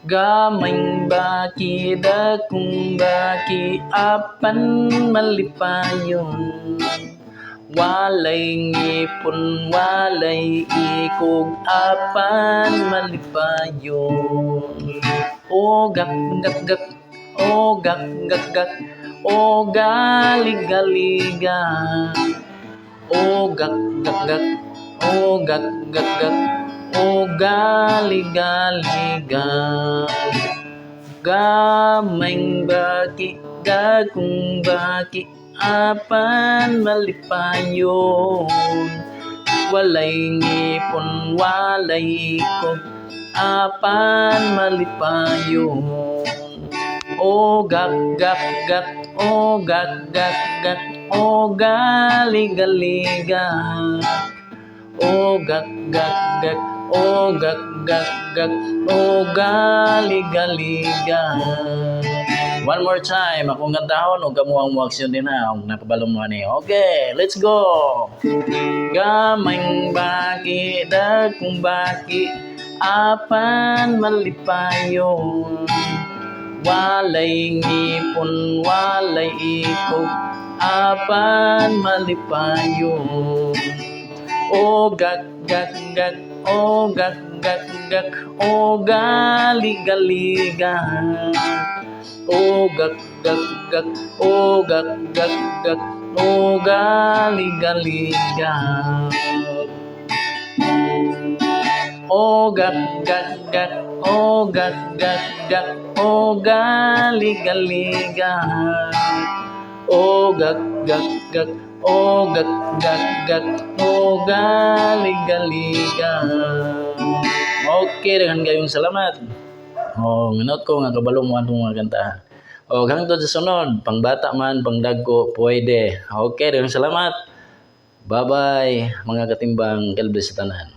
Gamay baki dakong baki apan malipayon. Walay ngipon, walay ikog apan malipayon. O gak gak gak, o gak gak gak, o galigaliga. O gak gak gak, o gak gak gak, o galigaliga. Gamay baki dakong baki apan malipayon. Walay ngipon, walay ikog apan malipayon. O gak gak gak, o gak gak gak, o galigaliga. O gak gak gak, o gak gak gak, o galigaliga. One more time, akong gandahon o gamuang mo aksyon din ha, kung nakabalo mo ni. Okay, let's go! Gamay baki dakong baki apan malipayon. Walay ngipon, walay ikog apan malipayon. O gak gak gak, o gak gak gak, o galigaliga. O gak gak gak, o gak gak gak, o galigaliga. O gak gak gak, o gak gak gak, o galigaliga. O gak gak gak, o gak gak gak, o galigaliga. Okay, dengan gayong salamat. Minot ko nga kabalo mo atong mga kanta. Hangtod sa sunod, pangbata man, pangdagko, pwede. Okay, dengan salamat. Bye-bye, mga katimbang. God bless sa tanan.